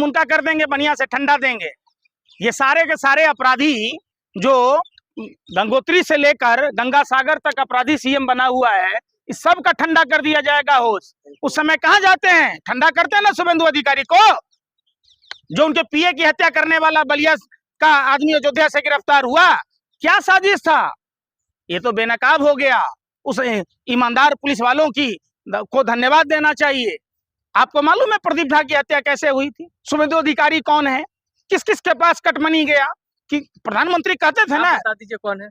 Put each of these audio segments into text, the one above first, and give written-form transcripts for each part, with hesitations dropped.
उनका कर देंगे, बढ़िया से ठंडा देंगे। ये सारे के सारे अपराधी जो गंगोत्री से लेकर गंगा सागर तक अपराधी सीएम बना हुआ है, इस सब का ठंडा कर दिया जाएगा होश। उस समय कहाँ जाते हैं? ठंडा करते हैं ना शुभेंदु अधिकारी को। जो उनके पीए की हत्या करने वाला बलिया का आदमी अयोध्या से गिरफ्तार हुआ, क्या साजिश था? ये तो बेनकाब हो गया। उस ईमानदार पुलिस वालों की को धन्यवाद देना चाहिए। आपको मालूम है प्रदीप झा की हत्या कैसे हुई थी? शुभेंदु अधिकारी कौन है? किस किस के पास कटमनी गया कि प्रधानमंत्री कहते थे ना, बता दीजिए कौन है,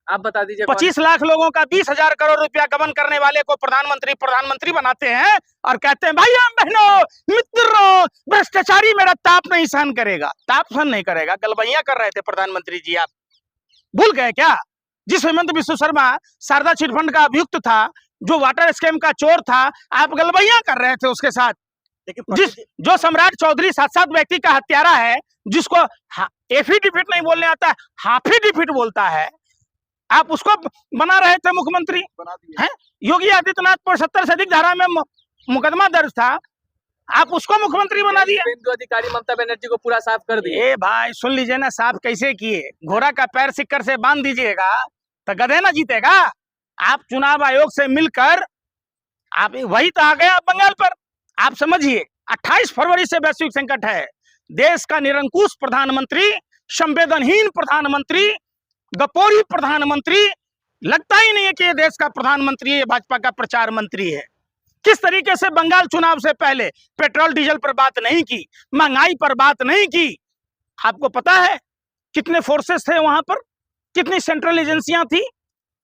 आप बता दीजिए। 25 लाख लोगों का 20,000 करोड़ रुपया गबन करने वाले को प्रधानमंत्री बनाते हैं और कहते हैं भाइयों बहनों मित्रों, भ्रष्टाचारी मेरा ताप नहीं सहन करेगा। ताप सहन नहीं करेगा, गलबैया कर रहे थे प्रधानमंत्री जी। आप भूल गए क्या? जिस हेमंत बिस्व शर्मा शारदा चिटफंड का अभियुक्त था, जो वाटर स्कैम का चोर था, आप गलबैया कर रहे थे उसके साथ। जो सम्राट चौधरी 7 व्यक्ति का हत्यारा है, जिसको एफिडेविट नहीं बोलने आता, हाफिडेविट बोलता है, आप उसको बना रहे थे मुख्यमंत्री। हैं? योगी आदित्यनाथ पर 70 से अधिक धारा में मुकदमा दर्ज था, आप उसको मुख्यमंत्री बना दिया। शुभेंदु अधिकारी ममता बनर्जी को पूरा साफ कर दिए। ए भाई सुन लीजिए ना, साफ कैसे किए? घोड़ा का पैर सिक्कर से बांध दीजिएगा तो गधे ना जीतेगा। आप चुनाव आयोग से मिलकर आप वही तो आ गए आप बंगाल पर। आप समझिए 28 फरवरी से वैश्विक संकट है। देश का निरंकुश प्रधानमंत्री, संवेदनहीन प्रधानमंत्री, गपोरी प्रधानमंत्री, लगता ही नहीं है कि ये देश का प्रधानमंत्री है, भाजपा का प्रचार मंत्री है। किस तरीके से बंगाल चुनाव से पहले पेट्रोल डीजल पर बात नहीं की, महंगाई पर बात नहीं की। आपको पता है कितने फोर्सेस थे वहां पर, कितनी सेंट्रल एजेंसियां थी,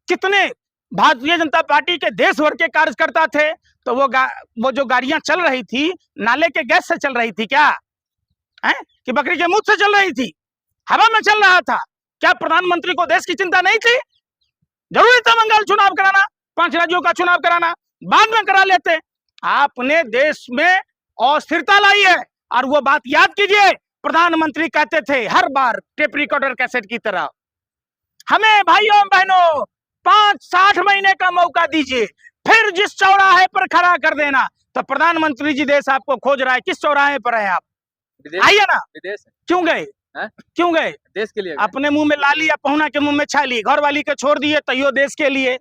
कितने भारतीय जनता पार्टी के देश भर के कार्यकर्ता थे। तो वो जो गाड़ियां चल रही थी, नाले के गैस से चल रही थी क्या है? कि बकरी के मुंह से चल रही थी, हवा में चल रहा था? क्या प्रधानमंत्री को देश की चिंता नहीं थी? जरूरी था बंगाल चुनाव कराना, 5 राज्यों का चुनाव कराना, बाद में करा लेते। आपने देश में अस्थिरता लाई है। और वो बात याद कीजिए, प्रधानमंत्री कहते थे हर बार टेप रिकॉर्डर कैसेट की तरह, हमें भाइयों बहनों 5-60 महीने का मौका दीजिए, फिर जिस चौराहे पर खड़ा कर देना। तो प्रधानमंत्री जी देश आपको खोज रहा है, किस चौराहे पर है आप? आइए ना। विदेश क्यों गए? क्यों गए? देश के लिए। अपने मुंह में लाली या पहुना के मुंह में छाली, घर वाली के छोड़ दिए तैयो देश के लिए,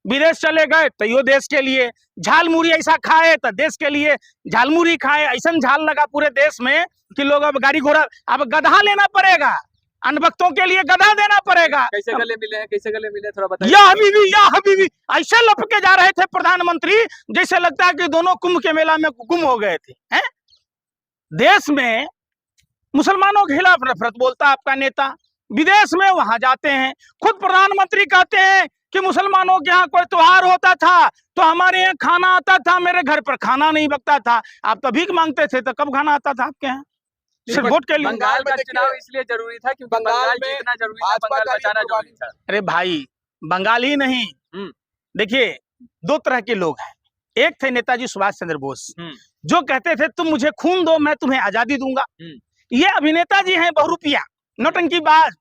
विदेश चले गए तैयो देश के लिए, झाल मुड़ी ऐसा खाए तो देश के लिए, झाल मुड़ी खाए ऐसा झाल लगा पूरे देश में कि लोग अब गाड़ी घोड़ा, अब गधा लेना पड़ेगा, अनभक्तों के लिए गधा देना पड़ेगा। कैसे गले मिले हैं, कैसे गले मिले, थोड़ा बताइए। या हबीबी ऐसे लपके जा रहे थे प्रधानमंत्री, जैसे लगता है कि दोनों कुंभ के मेला में गुम हो गए थे। हैं? देश में मुसलमानों के खिलाफ नफरत बोलता आपका नेता, विदेश में वहां जाते हैं, खुद प्रधानमंत्री कहते हैं कि मुसलमानों के यहाँ कोई त्योहार होता था तो हमारे यहाँ खाना आता था, मेरे घर पर खाना नहीं बकता था। आप तो भीख मांगते थे, तो कब खाना आता था आपके यहाँ? सिर्फ वोट के लिए। बंगाल का चुनाव इसलिए जरूरी था क्योंकि बंगाल जीतना जरूरी था, बंगाल बचाना जरूरी था। अरे भाई बंगाल ही नहीं, देखिए 2 तरह के लोग हैं। एक थे नेताजी सुभाष चंद्र बोस, जो कहते थे तुम मुझे खून दो मैं तुम्हें आजादी दूंगा। ये अभिनेता जी हैं बहुरूपिया नौटंकीबाज,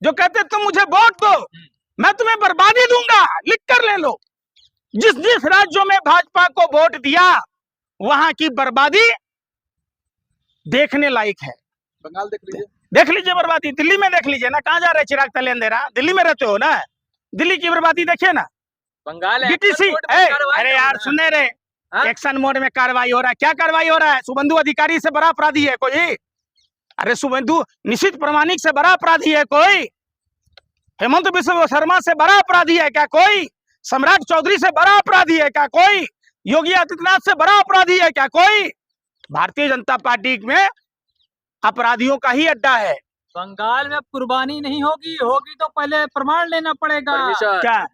जो कहते तुम मुझे वोट दो मैं तुम्हें बर्बादी दूंगा, लिख कर ले लो। जिस जिस राज्यों में भाजपा को वोट दिया वहां की बर्बादी देखने लायक है। बंगाल देख लीजिए बर्बादी, दिल्ली में देख लीजिए ना, कहाँ जा रहे चिराग तले अंधेरा, दिल्ली में रहते हो ना, दिल्ली की बर्बादी देखिए ना। बंगाल डीटीसी, अरे यार सुने रहे, एक्शन मोड में कार्रवाई हो रहा है। क्या कार्रवाई हो रहा है? शुभेंदु अधिकारी से बड़ा अपराधी है कोई? अरे शुभेंदु निश्चित प्रमाणिक से बड़ा अपराधी है कोई? हेमंत बिस्व शर्मा से बड़ा अपराधी है क्या कोई? सम्राट चौधरी से बड़ा अपराधी है क्या कोई? योगी आदित्यनाथ से बड़ा अपराधी है क्या कोई? भारतीय जनता पार्टी में अपराधियों का ही अड्डा है। बंगाल में कुर्बानी नहीं होगी, होगी तो पहले प्रमाण लेना पड़ेगा। क्या?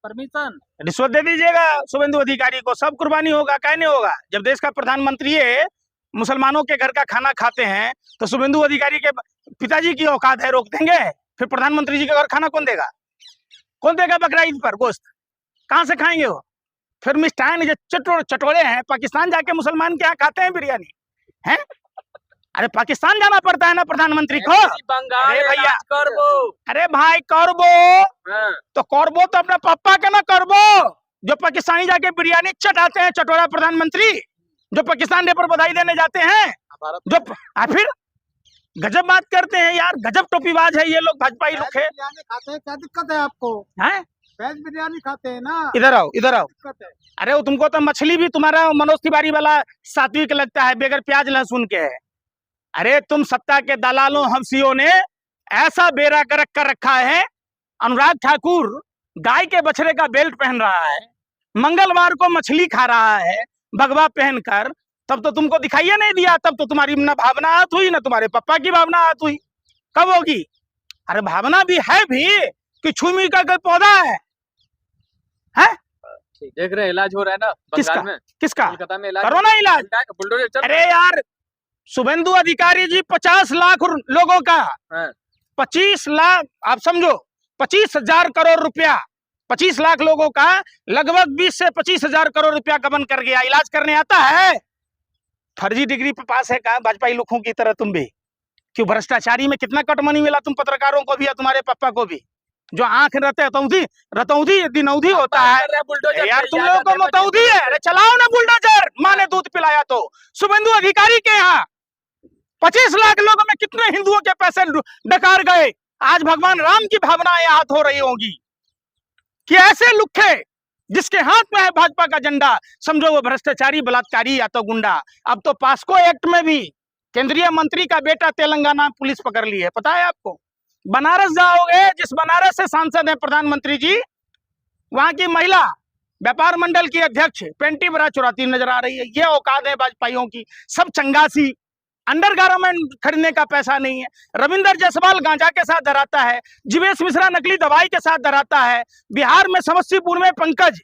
परमिशन रिश्वत दे दीजिएगा शुभेंदु अधिकारी को, सब कुर्बानी होगा। कहने होगा जब देश का प्रधानमंत्री है, मुसलमानों के घर का खाना खाते हैं तो शुभेंदु अधिकारी के पिताजी की औकात है, रोक देंगे? फिर प्रधानमंत्री जी के घर खाना कौन देगा? कौन देगा बकरा ईद पर गोश्त? कहाँ से खाएंगे वो? फिर मिष्ठान चटोरे हैं, पाकिस्तान जाके मुसलमान के यहाँ खाते हैं बिरयानी हैं? अरे पाकिस्तान जाना पड़ता है ना प्रधानमंत्री को। बंगाल अरे भैया करबो, अरे भाई करबो तो करबो तो अपना पापा का ना करबो, जो पाकिस्तानी जाके बिरयानी चटाते हैं, चटोरा प्रधानमंत्री जो पाकिस्तान डे पर बधाई देने जाते हैं। भारत जो फिर गजब बात करते हैं यार, गजब टोपीबाज है ये लोग, भाजपाई लोग है। बिरयानी खाते हैं, क्या दिक्कत है आपको? हैं? वेज बिरयानी खाते हैं ना, इधर आओ, इधर आओ। दिक्कत है? अरे वो तुमको तो मछली भी तुम्हारा मनोज तिवारी वाला सात्विक लगता है, बगैर प्याज लहसुन के है। अरे तुम सत्ता के दलालों हंसियों ने ऐसा बेड़ा गर्क कर रखा है। अनुराग ठाकुर गाय के बछड़े का बेल्ट पहन रहा है, मंगलवार को मछली खा रहा है भगवा पहनकर, तब तो तुमको दिखाइए नहीं दिया। तब तो तुम्हारी न भावना आत हुई, न तुम्हारे पापा की भावना आत हुई। कब होगी? अरे भावना भी है भी कि छुमी का कोई पौधा है? देख रहे हैं इलाज हो रहा है ना किसका? बंगाल में, किसका? कोलकाता में इलाज करो ना इलाज। बुलडोजर चल अरे यार शुभेंदु अधिकारी जी 50 लाख लोगों का, हाँ। 25 लाख आप समझो, 25,000 करोड़ रुपया, 25 लाख लोगों का लगभग 20 से 25,000 करोड़ रुपया गबन कर गया। इलाज करने आता है? फर्जी डिग्री पे पास है का भाजपाई लोगों की तरह तुम भी? क्यों भ्रष्टाचारी में कितना कटमनी मिला तुम पत्रकारों को भी या तुम्हारे पापा को भी? जो आंख रहते रतौंधी दिनौधी होता है। बुलडोजर यार तुम लोगों को मतौधी है। अरे चलाओ ना बुलडोजर, माँ ने दूध पिलाया तो। शुभेंदु अधिकारी के यहाँ 25 लाख लोगों में कितने हिंदुओं के पैसे डकार गए? आज भगवान राम की भावनाएं आहत हो रही होंगी कि ऐसे लुखे जिसके हाथ में है भाजपा का झंडा, समझो वो भ्रष्टाचारी, बलात्कारी या तो गुंडा। अब तो पास्को एक्ट में भी केंद्रीय मंत्री का बेटा तेलंगाना पुलिस पकड़ ली है, पता है आपको? बनारस जाओगे, जिस बनारस से सांसद है प्रधानमंत्री जी, वहां की महिला व्यापार मंडल की अध्यक्ष पेंटी बरा चुराती नजर आ रही है। ये औकात है भाजपाइयों की, सब चंगासी, अंडर गारमेंट खरीदने का पैसा नहीं है। रविंदर जायसवाल गांजा के साथ धराता है, जीवेश मिश्रा नकली दवाई के साथ धराता है। बिहार में समस्तीपुर में पंकज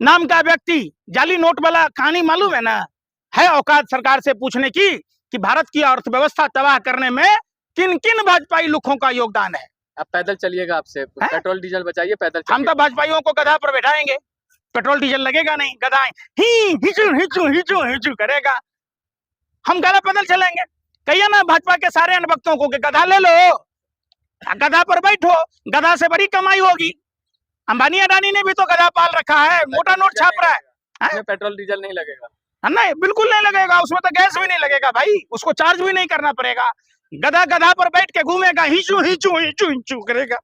नाम का व्यक्ति जाली नोट वाला कहानी मालूम है ना? है औकात सरकार से पूछने की कि भारत की अर्थव्यवस्था तबाह करने में किन किन भाजपाई लुखों का योगदान है? अब पैदल चलिएगा, आपसे पेट्रोल डीजल बचाइए, पैदल हम तो भाजपाइयों को गधा पर बैठाएंगे, पेट्रोल डीजल लगेगा नहीं, गधा हिचू हिचू हिचू हिचू करेगा। हम गधा पैदल चलेंगे। कहिए ना भाजपा के सारे अनभक्तों को कि गधा ले लो, गधा पर बैठो, गधा से बड़ी कमाई होगी। अंबानी अडानी ने भी तो गधा पाल रखा है, मोटा नोट छाप रहा है। पेट्रोल डीजल नहीं लगेगा? नहीं, बिल्कुल नहीं लगेगा, उसमें तो गैस भी नहीं लगेगा भाई, उसको चार्ज भी नहीं करना पड़ेगा। गधा गधा पर बैठ के घूमेगा, हिचू हिचू हिचू हिचू करेगा।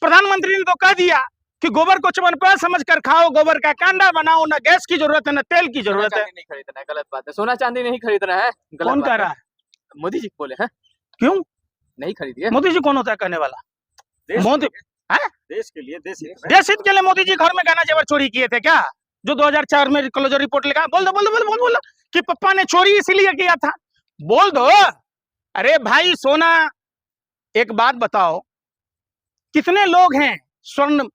प्रधानमंत्री ने तो कह दिया कि गोबर को चमनप्राश समझकर खाओ, गोबर का कांडा बनाओ, ना गैस की जरूरत है ना तेल की जरूरत है। नहीं खरीदना है, गलत बात है। सोना चांदी नहीं खरीदना है, कौन कह रहा है? मोदी जी बोले हैं। क्यों नहीं खरीदिए? मोदी जी कौन होता है कहने वाला? मोदी देश के लिए, देश हित के लिए मोदी जी घर में गहना जेवर चोरी किए थे क्या? जो 2004 में क्लोजर रिपोर्ट लिखा, बोल दो कि पप्पा ने चोरी इसीलिए किया था, बोल दो। अरे भाई सोना, एक बात बताओ, कितने लोग हैं स्वर्ण